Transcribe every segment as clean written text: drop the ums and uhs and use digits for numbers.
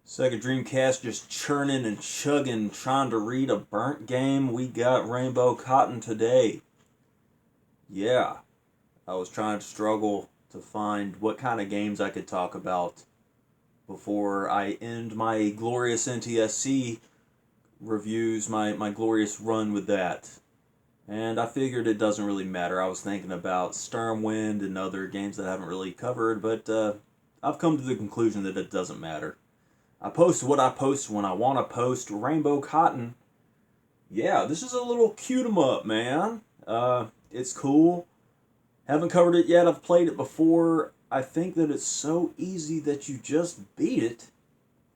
Sega Dreamcast just churning and chugging, trying to read a burnt game. We got Rainbow Cotton today. Yeah, I was trying to struggle to find what kind of games I could talk about before I end my glorious NTSC reviews, my glorious run with that. And I figured it doesn't really matter. I was thinking about Stormwind and other games that I haven't really covered, but I've come to the conclusion that it doesn't matter. I post what I post when I want to post. Rainbow Cotton. Yeah, this is a little cute 'em up, man. It's cool. Haven't covered it yet. I've played it before. I think that it's so easy that you just beat it.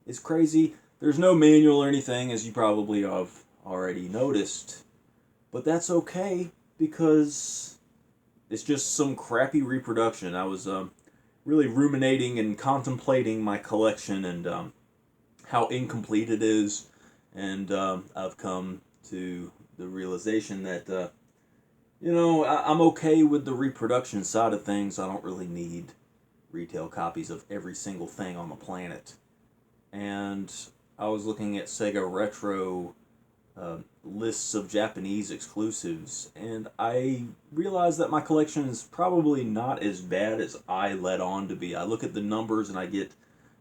It's crazy. There's no manual or anything, as you probably have already noticed. But that's okay, because it's just some crappy reproduction. I was really ruminating and contemplating my collection and how incomplete it is, and I've come to the realization that I'm okay with the reproduction side of things. I don't really need retail copies of every single thing on the planet. And I was looking at Sega Retro lists of Japanese exclusives, and I realized that my collection is probably not as bad as I let on to be. I look at the numbers and I get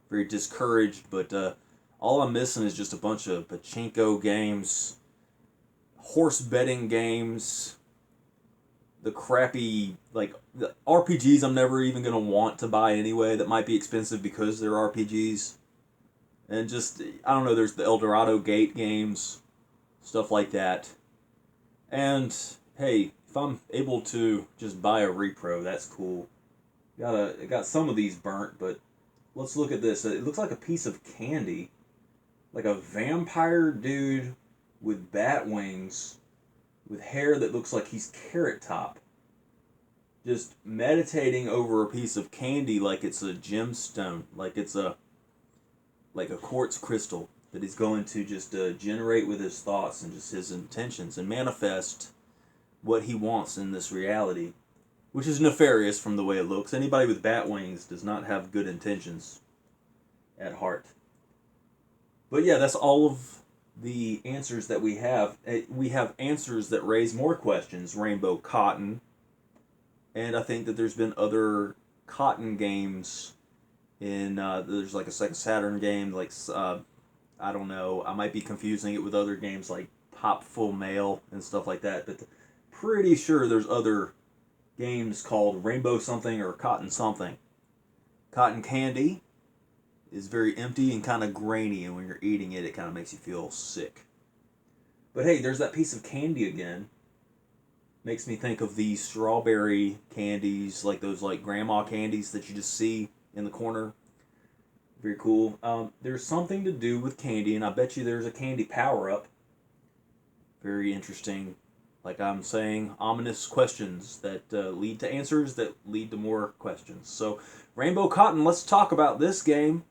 very discouraged, but all I'm missing is just a bunch of pachinko games, horse betting games, the crappy, the RPGs I'm never even going to want to buy anyway, that might be expensive because they're RPGs. And just, I don't know, there's the Eldorado Gate games, stuff like that. And, hey, if I'm able to just buy a repro, that's cool. Got some of these burnt, but let's look at this. It looks like a piece of candy. Like a vampire dude with bat wings, with hair that looks like he's Carrot Top, just meditating over a piece of candy like it's a gemstone, like it's a quartz crystal that he's going to just generate with his thoughts and just his intentions and manifest what he wants in this reality, which is nefarious from the way it looks. Anybody with bat wings does not have good intentions at heart. But yeah, that's all of the answers that we have. We have answers that raise more questions. Rainbow Cotton. And I think that there's been other Cotton games in, there's like a Sega Saturn game, I don't know, I might be confusing it with other games like Pop Full Mail and stuff like that, but pretty sure there's other games called Rainbow something or Cotton something. Cotton candy is very empty and kind of grainy, and when you're eating it, it kind of makes you feel sick. But hey, there's that piece of candy again. Makes me think of the strawberry candies, like those grandma candies that you just see in the corner. Very cool. There's something to do with candy, and I bet you there's a candy power-up. Very interesting. Like I'm saying, ominous questions that lead to answers that lead to more questions. So, Rainbow Cotton, let's talk about this game.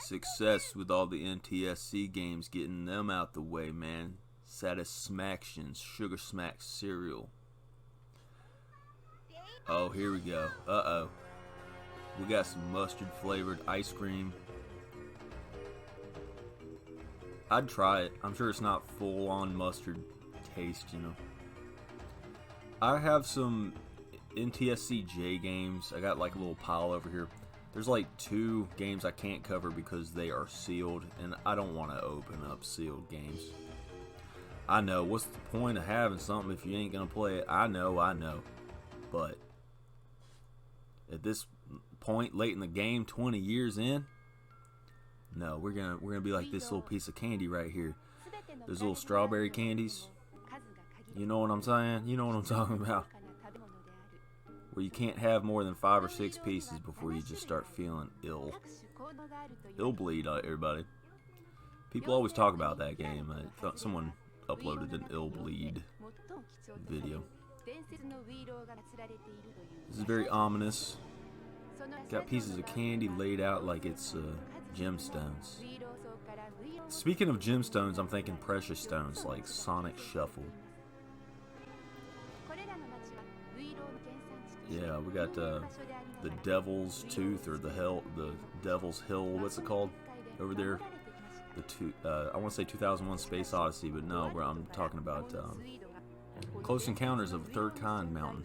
Success with all the NTSC games, getting them out the way, man. Satisfactions, Sugar Smack cereal. Oh, here we go. Uh-oh. We got some mustard flavored ice cream. I'd try it. I'm sure it's not full on mustard taste, I have some NTSC-J games. I got a little pile over here. There's 2 games I can't cover because they are sealed, and I don't want to open up sealed games. I know, what's the point of having something if you ain't going to play it? I know. But at this point, late in the game, 20 years in, no, we're gonna be like this little piece of candy right here. Those little strawberry candies. You know what I'm saying? You know what I'm talking about. Where you can't have more than 5 or 6 pieces before you just start feeling ill. Ill bleed, everybody. People always talk about that game. I thought someone uploaded an ill bleed video. This is very ominous. Got pieces of candy laid out like it's gemstones. Speaking of gemstones, I'm thinking precious stones like Sonic Shuffle. Yeah, we got the Devil's Tooth or the Devil's Hill. What's it called over there? I want to say 2001: Space Odyssey, but no, I'm talking about Close Encounters of the Third Kind Mountain.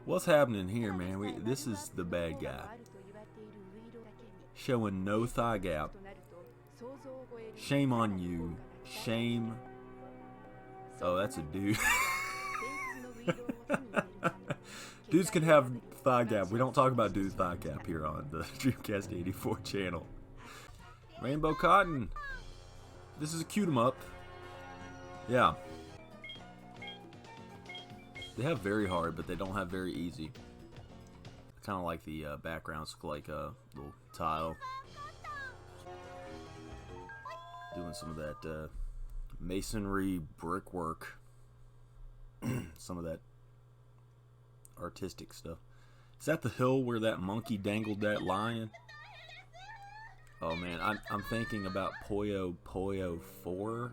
What's happening here, man? This is the bad guy. Showing no thigh gap. Shame on you. Shame. Oh, that's a dude. Dudes can have thigh gap. We don't talk about dude thigh gap here on the Dreamcast 84 channel. Rainbow Cotton. This is a cute 'em up. Yeah. They have very hard, but they don't have very easy. Kind of like the backgrounds, like a little tile. Doing some of that masonry brickwork. Some of that artistic stuff. Is that the hill where that monkey dangled that lion? Oh man, I'm thinking about Puyo Puyo 4.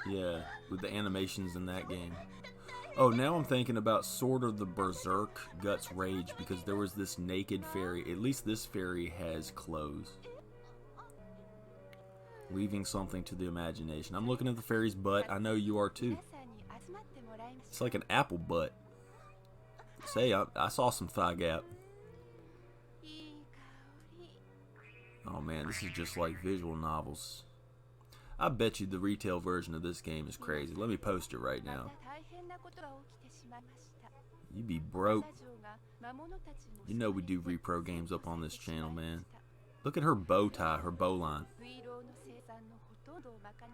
Yeah, with the animations in that game. Oh, now I'm thinking about Sword of the Berserk Guts Rage, because there was this naked fairy. At least this fairy has clothes. Leaving something to the imagination. I'm looking at the fairy's butt. I know you are too. It's like an apple butt. Say, I saw some thigh gap. Oh man, this is just like visual novels. I bet you the retail version of this game is crazy. Let me post it right now. You be broke. You know we do repro games up on this channel, man. Look at her bow tie, her bow line.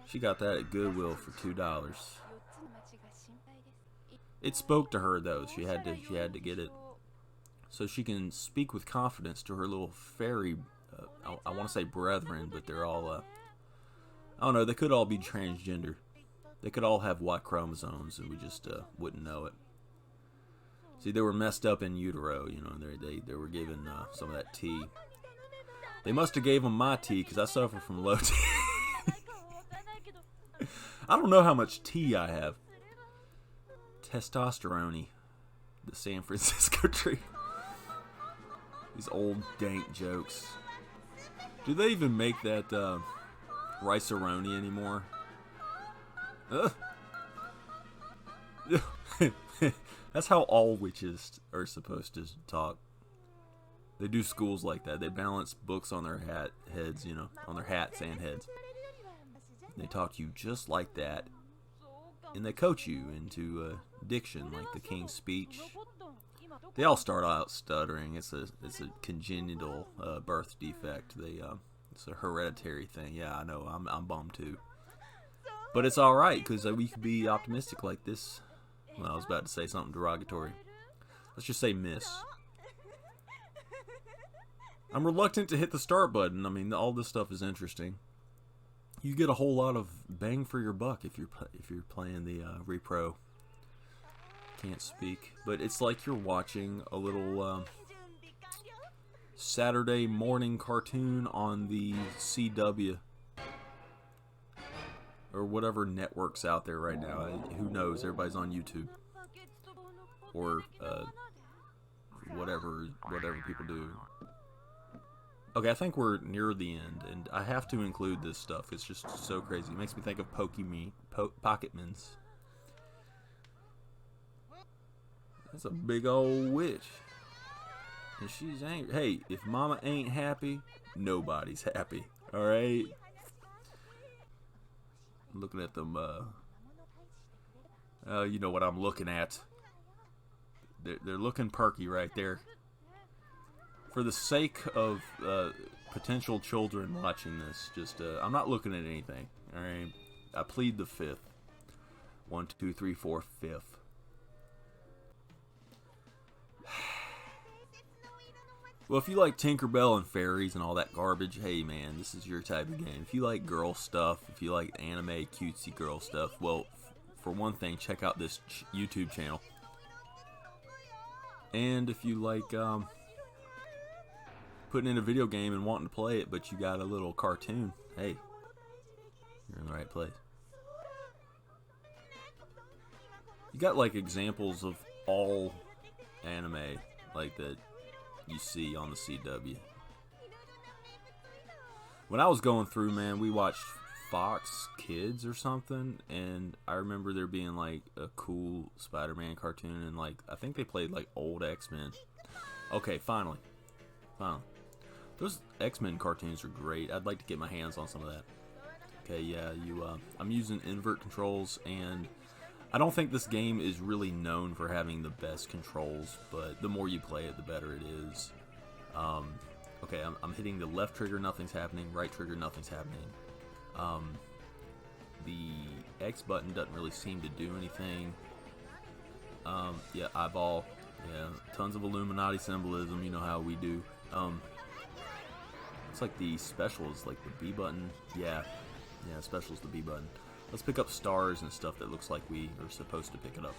She got that at Goodwill for $2. It spoke to her though. She had to get it, so she can speak with confidence to her little fairy. I want to say brethren, but they're all. I don't know. They could all be transgender. They could all have Y chromosomes, and we just wouldn't know it. See, they were messed up in utero. You know, they were given some of that tea. They must have gave them my tea, because I suffer from low T. I don't know how much tea I have. Testosterone. The San Francisco tree. These old dank jokes. Do they even make that rice-a-roni anymore? That's how all witches are supposed to talk. They do schools like that. They balance books on their heads, you know, on their hats and heads. They talk to you just like that, and they coach you into diction, like the King's Speech. They all start out stuttering. It's a congenital birth defect. It's a hereditary thing. Yeah, I know. I'm bummed too. But it's all right, because we could be optimistic like this. Well, I was about to say something derogatory. Let's just say miss. I'm reluctant to hit the start button. I mean, all this stuff is interesting. You get a whole lot of bang for your buck if you're playing the REPRO. Can't speak, but it's like you're watching a little Saturday morning cartoon on the CW or whatever networks out there right now. Who knows? Everybody's on YouTube or whatever people do. Okay, I think we're near the end, and I have to include this stuff. It's just so crazy. It makes me think of Pocketmans. That's a big old witch. And she's angry. Hey, if mama ain't happy, nobody's happy. Alright? Looking at them, you know what I'm looking at. They're looking perky right there. For the sake of potential children watching this, just I'm not looking at anything. Alright? I plead the fifth. 1, 2, 3, 4, fifth. Well, if you like Tinkerbell and fairies and all that garbage, hey man, this is your type of game. If you like girl stuff, if you like anime, cutesy girl stuff, well, for one thing, check out this YouTube channel. And if you like putting in a video game and wanting to play it, but you got a little cartoon, hey, you're in the right place. You got like examples of all anime like that you see on the CW. When I was going through, man, we watched Fox Kids or something, and I remember there being like a cool Spider-Man cartoon, and like I think they played like old X-Men. Okay, finally. Those X-Men cartoons are great. I'd like to get my hands on some of that. Okay, yeah, I'm using invert controls, and I don't think this game is really known for having the best controls, but the more you play it, the better it is. Okay, I'm hitting the left trigger, nothing's happening. Right trigger, nothing's happening. The X button doesn't really seem to do anything. Yeah, eyeball. Yeah, tons of Illuminati symbolism. You know how we do. Looks like the special is like the B button. Yeah, special is the B button. Let's pick up stars and stuff that looks like we are supposed to pick it up.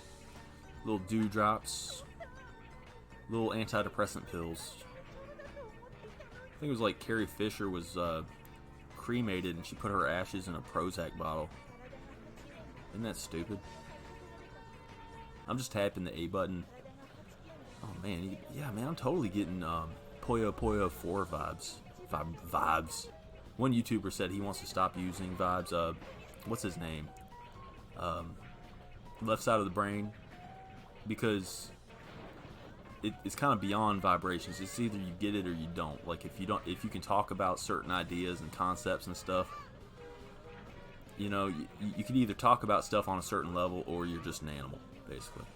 Little dewdrops. Little antidepressant pills. I think it was like Carrie Fisher was cremated and she put her ashes in a Prozac bottle. Isn't that stupid? I'm just tapping the A button. Oh man, yeah man, I'm totally getting Puyo Puyo 4 vibes. One YouTuber said he wants to stop using vibes. What's his name? Left Side of the Brain, because it's kind of beyond vibrations. It's either you get it or you don't. Like if you can talk about certain ideas and concepts and stuff, you know, you can either talk about stuff on a certain level or you're just an animal, basically.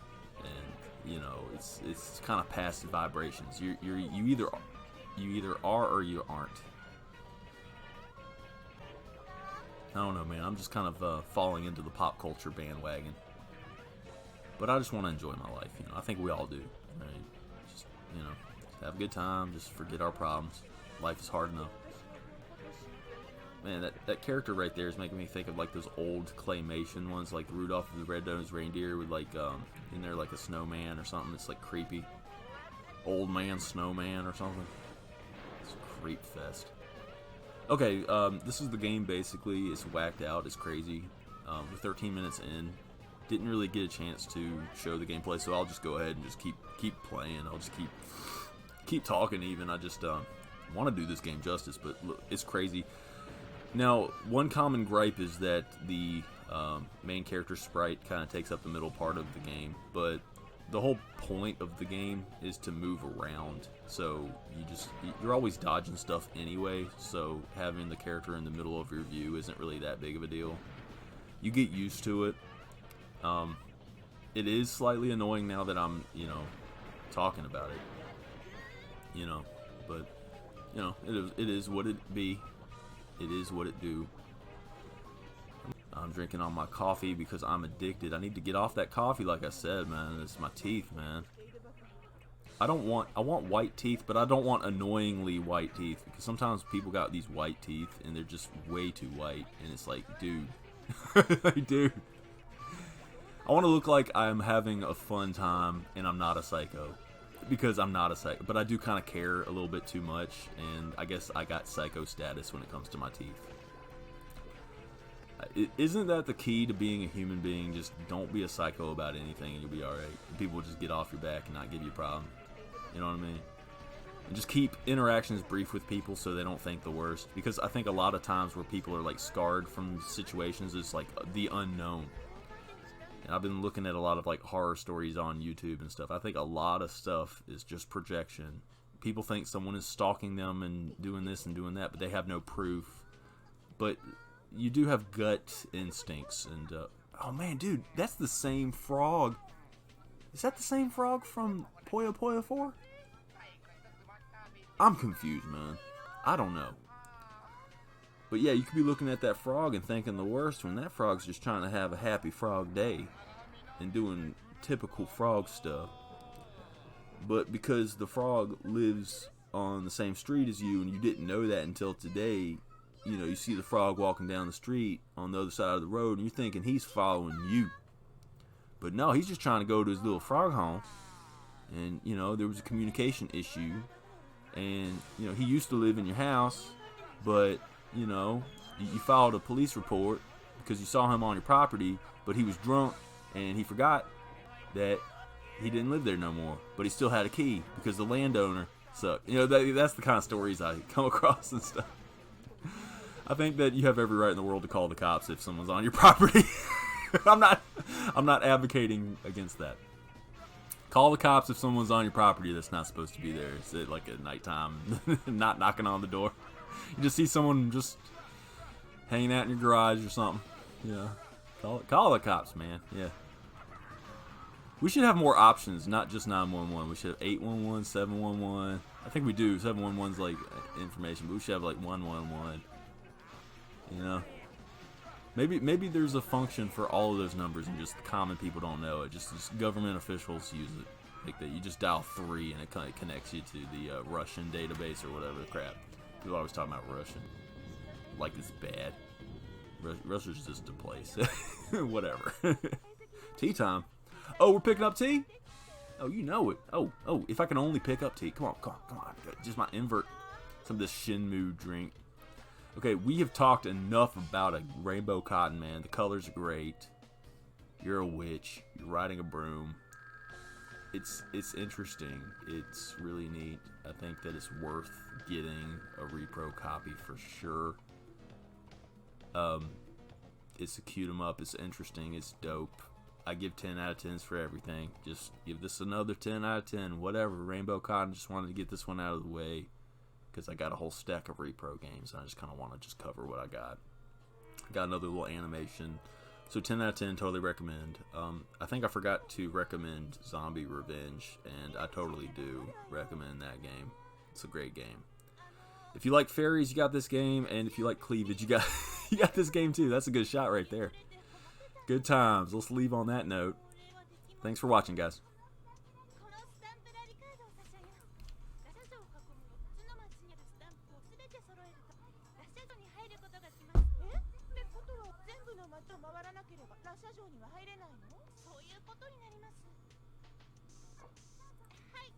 And you know, it's kind of passive vibrations. You either are or you aren't. I don't know, man. I'm just kind of falling into the pop culture bandwagon. But I just want to enjoy my life. You know, I think we all do. Right? Just, you know, have a good time. Just forget our problems. Life is hard enough. Man, that character right there is making me think of like those old claymation ones, like Rudolph the Red-Nosed Reindeer with like in there like a snowman or something. It's like creepy. Old man snowman or something. It's a creep fest. Okay, this is the game basically. It's whacked out. It's crazy. We're 13 minutes in. Didn't really get a chance to show the gameplay, so I'll just go ahead and just keep playing. I'll just keep talking even. I just want to do this game justice, but look, it's crazy. Now, one common gripe is that the main character sprite kind of takes up the middle part of the game, but the whole point of the game is to move around. So you're always dodging stuff anyway, so having the character in the middle of your view isn't really that big of a deal. You get used to it. It is slightly annoying now that I'm, you know, talking about it. You know, but you know, it is what it be. It is what it do. I'm drinking all my coffee because I'm addicted. I need to get off that coffee, like I said, man. It's my teeth, man. I want white teeth, but I don't want annoyingly white teeth, because sometimes people got these white teeth and they're just way too white, and it's like, dude. Dude. I want to look like I'm having a fun time and I'm not a psycho, because I'm not a psycho, but I do kind of care a little bit too much, and I guess I got psycho status when it comes to my teeth. Isn't that the key to being a human being? Just don't be a psycho about anything and you'll be alright. People will just get off your back and not give you a problem. You know what I mean? And just keep interactions brief with people so they don't think the worst. Because I think a lot of times where people are like scarred from situations is like the unknown. And I've been looking at a lot of like horror stories on YouTube and stuff. I think a lot of stuff is just projection. People think someone is stalking them and doing this and doing that, but they have no proof. But you do have gut instincts, and oh man, dude, that's the same frog. Is that the same frog from Puyo Puyo 4? I'm confused, man. I don't know. But yeah, you could be looking at that frog and thinking the worst when that frog's just trying to have a happy frog day and doing typical frog stuff. But because the frog lives on the same street as you and you didn't know that until today, you know, you see the frog walking down the street on the other side of the road and you're thinking he's following you. But no, he's just trying to go to his little frog home. And, you know, there was a communication issue. And, you know, he used to live in your house, but, you know, you filed a police report because you saw him on your property, but he was drunk and he forgot that he didn't live there no more, but he still had a key because the landowner sucked. You know, that's the kind of stories I come across and stuff. I think that you have every right in the world to call the cops if someone's on your property. I'm not advocating against that. Call the cops if someone's on your property that's not supposed to be there. It's like at nighttime, not knocking on the door. You just see someone just hanging out in your garage or something. Yeah, call the cops, man. Yeah. We should have more options, not just 911. We should have 811, 711. I think we do. 711's like information, but we should have like 111. You know, maybe there's a function for all of those numbers and just common people don't know it. Just government officials use it like that. You just dial 3 and it kind of connects you to the Russian database or whatever the crap. People always talk about Russian like it's bad. Russia's just a place. Whatever. Tea time. Oh, we're picking up tea? Oh, you know it. Oh, if I can only pick up tea. Come on. Just my invert. Some of this Shinmu drink. Okay, we have talked enough about a rainbow cotton, man. The colors are great. You're a witch. You're riding a broom. It's interesting. It's really neat. I think that it's worth getting a repro copy for sure. It's a cute 'em up. It's interesting. It's dope. I give 10 out of 10s for everything. Just give this another 10 out of 10. Whatever. Rainbow Cotton. Just wanted to get this one out of the way because I got a whole stack of repro games. And I just kind of want to just cover what I got. Got another little animation. So 10 out of 10. Totally recommend. I think I forgot to recommend Zombie Revenge. And I totally do recommend that game. It's a great game. If you like fairies, you got this game. And if you like cleavage, you got you got this game too. That's a good shot right there. Good times. Let's leave on that note. Thanks for watching, guys. Hey,